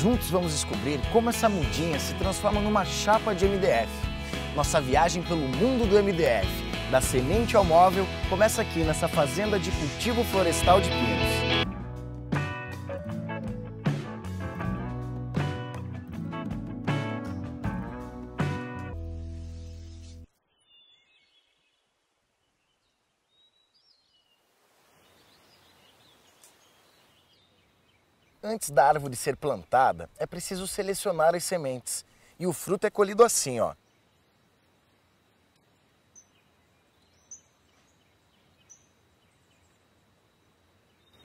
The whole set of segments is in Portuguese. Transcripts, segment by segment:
juntos vamos descobrir como essa mudinha se transforma numa chapa de MDF. Nossa viagem pelo mundo do MDF, da semente ao móvel, começa aqui nessa fazenda de cultivo florestal de pinos. Antes da árvore ser plantada, é preciso selecionar as sementes. E o fruto é colhido assim, ó.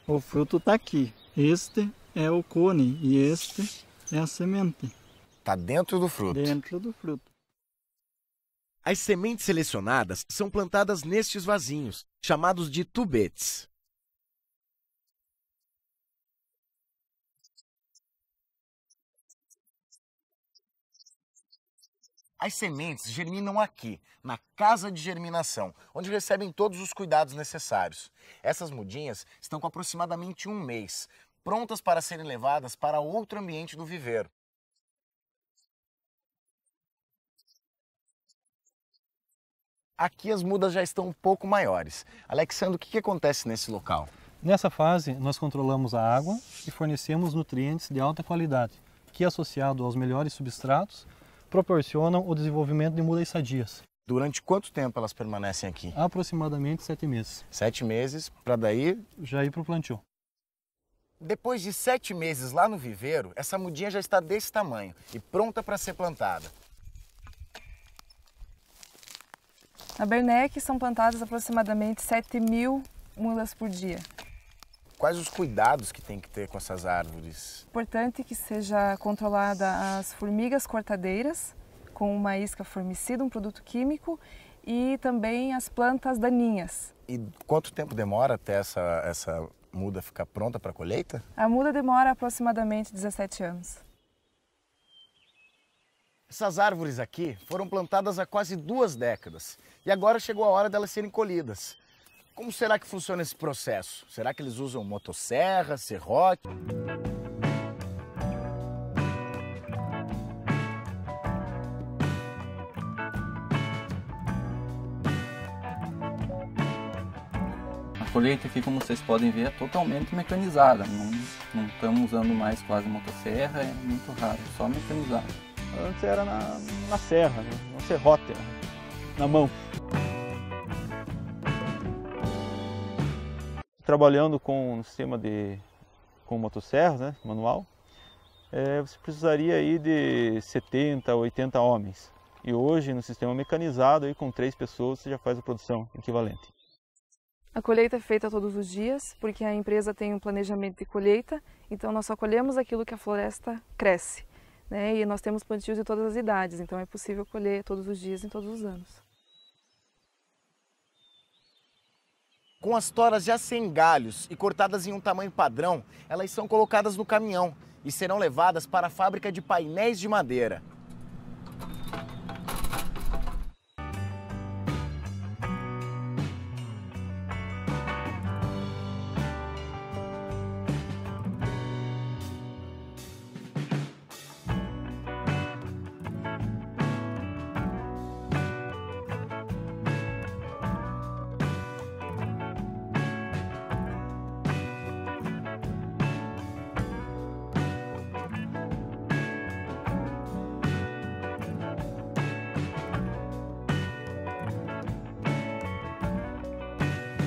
O fruto está aqui. Este é o cone e este é a semente. Tá dentro do fruto. Dentro do fruto. As sementes selecionadas são plantadas nestes vasinhos, chamados de tubetes. As sementes germinam aqui, na casa de germinação, onde recebem todos os cuidados necessários. Essas mudinhas estão com aproximadamente 1 mês, prontas para serem levadas para outro ambiente do viveiro. Aqui as mudas já estão um pouco maiores. Alexandre, o que acontece nesse local? Nessa fase, nós controlamos a água e fornecemos nutrientes de alta qualidade, que, associado aos melhores substratos, proporcionam o desenvolvimento de mudas sadias. Durante quanto tempo elas permanecem aqui? Aproximadamente 7 meses. 7 meses, para daí já ir para o plantio. Depois de 7 meses lá no viveiro, essa mudinha já está desse tamanho e pronta para ser plantada. Na Bernec são plantadas aproximadamente 7.000 mudas por dia. Quais os cuidados que tem que ter com essas árvores? Importante que seja controlada as formigas cortadeiras, com uma isca formicida, um produto químico, e também as plantas daninhas. E quanto tempo demora até essa muda ficar pronta para a colheita? A muda demora aproximadamente 17 anos. Essas árvores aqui foram plantadas há quase 2 décadas e agora chegou a hora delas serem colhidas. Como será que funciona esse processo? Será que eles usam motosserra, serrote? A colheita aqui, como vocês podem ver, é totalmente mecanizada. Não estamos usando mais quase motosserra, é muito raro, só mecanizado. Antes era na serra, na serrote, na mão. Trabalhando com um sistema com motosserra, né, manual, você precisaria aí de 70, 80 homens. E hoje, no sistema mecanizado, aí, com 3 pessoas, você já faz a produção equivalente. A colheita é feita todos os dias, porque a empresa tem um planejamento de colheita, então nós só colhemos aquilo que a floresta cresce, né? E nós temos plantios de todas as idades, então é possível colher todos os dias, em todos os anos. Com as toras já sem galhos e cortadas em um tamanho padrão, elas são colocadas no caminhão e serão levadas para a fábrica de painéis de madeira.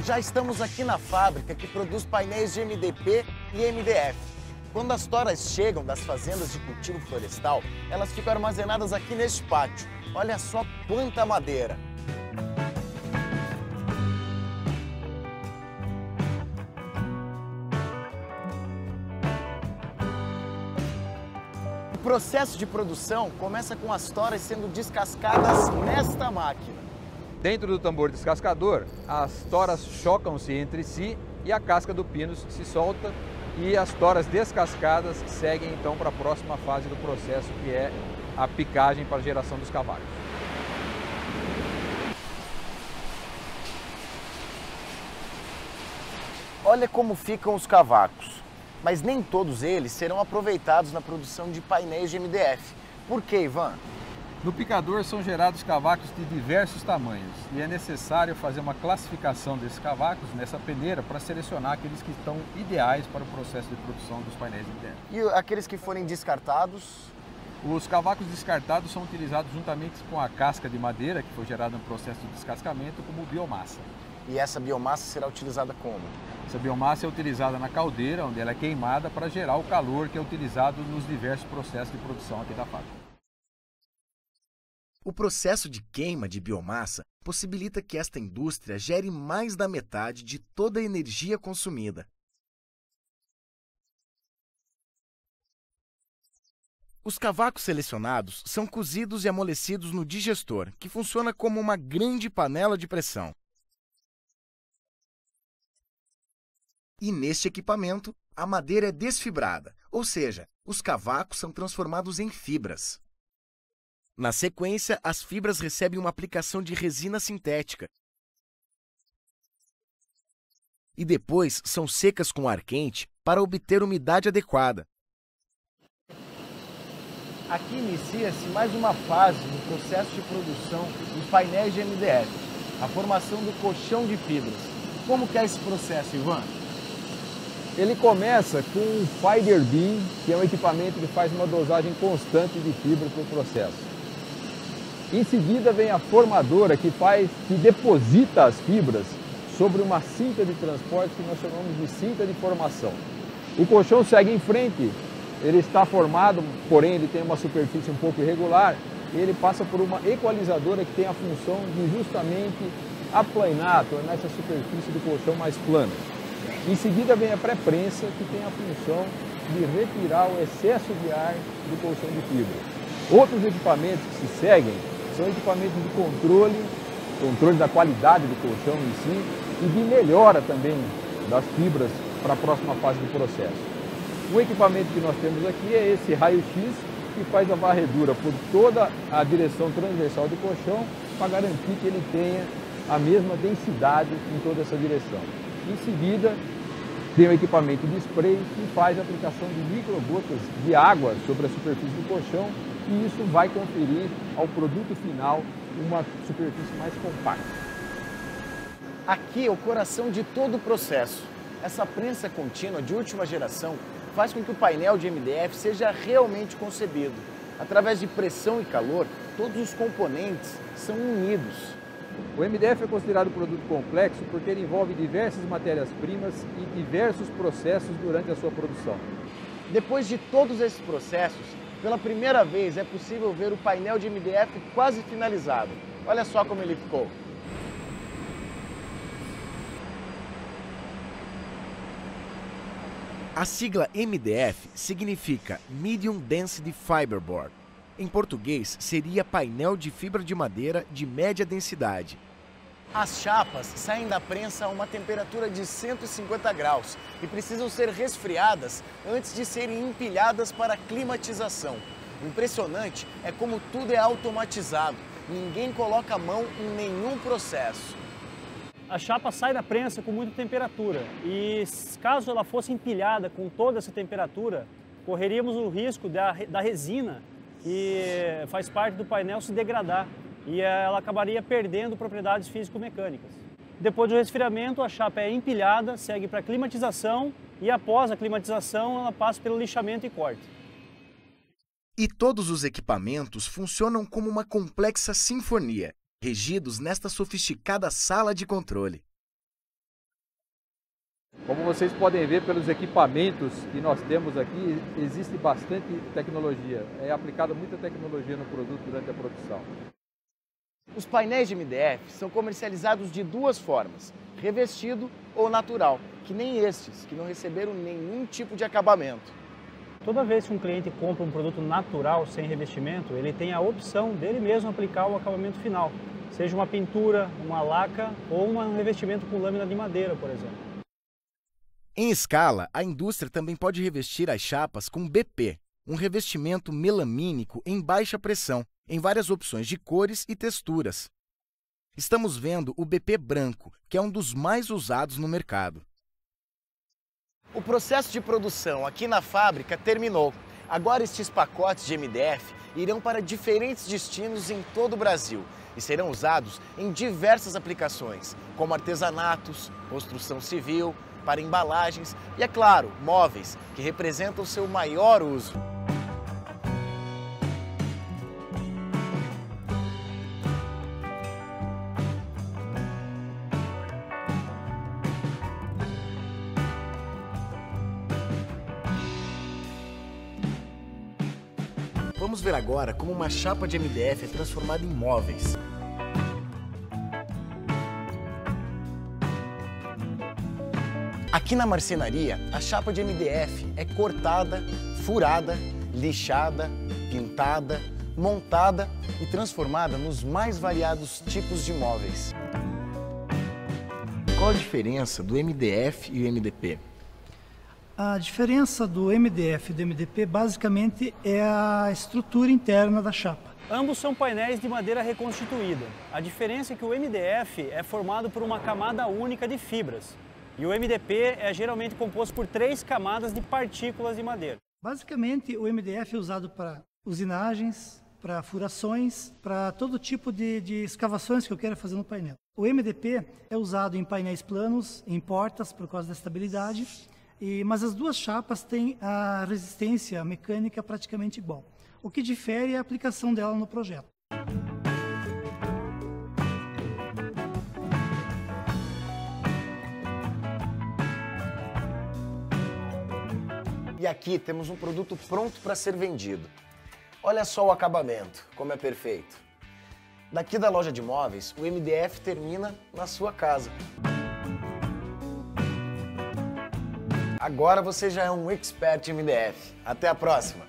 Já estamos aqui na fábrica que produz painéis de MDP e MDF. Quando as toras chegam das fazendas de cultivo florestal, elas ficam armazenadas aqui neste pátio. Olha só quanta madeira! O processo de produção começa com as toras sendo descascadas nesta máquina. Dentro do tambor descascador, as toras chocam-se entre si e a casca do pino se solta e as toras descascadas seguem então para a próxima fase do processo, que é a picagem para a geração dos cavacos. Olha como ficam os cavacos. Mas nem todos eles serão aproveitados na produção de painéis de MDF. Por quê, Ivan? No picador são gerados cavacos de diversos tamanhos e é necessário fazer uma classificação desses cavacos nessa peneira para selecionar aqueles que estão ideais para o processo de produção dos painéis de MDF. E aqueles que forem descartados? Os cavacos descartados são utilizados juntamente com a casca de madeira que foi gerada no processo de descascamento como biomassa. E essa biomassa será utilizada como? Essa biomassa é utilizada na caldeira, onde ela é queimada para gerar o calor que é utilizado nos diversos processos de produção aqui da fábrica. O processo de queima de biomassa possibilita que esta indústria gere mais da metade de toda a energia consumida. Os cavacos selecionados são cozidos e amolecidos no digestor, que funciona como uma grande panela de pressão. E neste equipamento, a madeira é desfibrada, ou seja, os cavacos são transformados em fibras. Na sequência, as fibras recebem uma aplicação de resina sintética e depois são secas com ar quente para obter umidade adequada. Aqui inicia-se mais uma fase no processo de produção de painéis de MDF, a formação do colchão de fibras. Como que é esse processo, Ivan? Ele começa com o Fiber Beam, que é um equipamento que faz uma dosagem constante de fibra para o processo. Em seguida vem a formadora, que deposita as fibras sobre uma cinta de transporte que nós chamamos de cinta de formação. O colchão segue em frente, ele está formado, porém ele tem uma superfície um pouco irregular, e ele passa por uma equalizadora que tem a função de justamente aplanar, tornar essa superfície do colchão mais plana. Em seguida vem a pré-prensa, que tem a função de retirar o excesso de ar do colchão de fibra. Outros equipamentos que se seguem são equipamentos de controle da qualidade do colchão em si e de melhora também das fibras para a próxima fase do processo. O equipamento que nós temos aqui é esse raio-x, que faz a varredura por toda a direção transversal do colchão para garantir que ele tenha a mesma densidade em toda essa direção. Em seguida, tem o equipamento de spray que faz a aplicação de microgotas de água sobre a superfície do colchão e isso vai conferir ao produto final uma superfície mais compacta. Aqui é o coração de todo o processo. Essa prensa contínua de última geração faz com que o painel de MDF seja realmente concebido. Através de pressão e calor, todos os componentes são unidos. O MDF é considerado produto complexo porque ele envolve diversas matérias-primas e diversos processos durante a sua produção. Depois de todos esses processos, pela primeira vez é possível ver o painel de MDF quase finalizado. Olha só como ele ficou. A sigla MDF significa Medium Density Fiberboard. Em português, seria painel de fibra de madeira de média densidade. As chapas saem da prensa a uma temperatura de 150 graus e precisam ser resfriadas antes de serem empilhadas para climatização. O impressionante é como tudo é automatizado. Ninguém coloca a mão em nenhum processo. A chapa sai da prensa com muita temperatura e caso ela fosse empilhada com toda essa temperatura, correríamos o risco da resina, que faz parte do painel, se degradar e ela acabaria perdendo propriedades físico-mecânicas. Depois do resfriamento, a chapa é empilhada, segue para a climatização e após a climatização ela passa pelo lixamento e corte. E todos os equipamentos funcionam como uma complexa sinfonia, regidos nesta sofisticada sala de controle. Como vocês podem ver pelos equipamentos que nós temos aqui, existe bastante tecnologia. É aplicada muita tecnologia no produto durante a produção. Os painéis de MDF são comercializados de duas formas, revestido ou natural, que nem estes, que não receberam nenhum tipo de acabamento. Toda vez que um cliente compra um produto natural sem revestimento, ele tem a opção dele mesmo aplicar o acabamento final, seja uma pintura, uma laca ou um revestimento com lâmina de madeira, por exemplo. Em escala, a indústria também pode revestir as chapas com BP, um revestimento melamínico em baixa pressão, em várias opções de cores e texturas. Estamos vendo o BP branco, que é um dos mais usados no mercado. O processo de produção aqui na fábrica terminou. Agora estes pacotes de MDF irão para diferentes destinos em todo o Brasil e serão usados em diversas aplicações, como artesanatos, construção civil, para embalagens e, é claro, móveis, que representam o seu maior uso. Vamos ver agora como uma chapa de MDF é transformada em móveis. Aqui na marcenaria, a chapa de MDF é cortada, furada, lixada, pintada, montada e transformada nos mais variados tipos de móveis. Qual a diferença do MDF e o MDP? A diferença do MDF e do MDP basicamente é a estrutura interna da chapa. Ambos são painéis de madeira reconstituída. A diferença é que o MDF é formado por uma camada única de fibras e o MDP é geralmente composto por 3 camadas de partículas de madeira. Basicamente, o MDF é usado para usinagens, para furações, para todo tipo de escavações que eu quero fazer no painel. O MDP é usado em painéis planos, em portas, por causa da estabilidade, mas as duas chapas têm a resistência mecânica praticamente igual. O que difere é a aplicação dela no projeto. E aqui temos um produto pronto para ser vendido. Olha só o acabamento, como é perfeito. Daqui da loja de móveis, o MDF termina na sua casa. Agora você já é um expert em MDF. Até a próxima!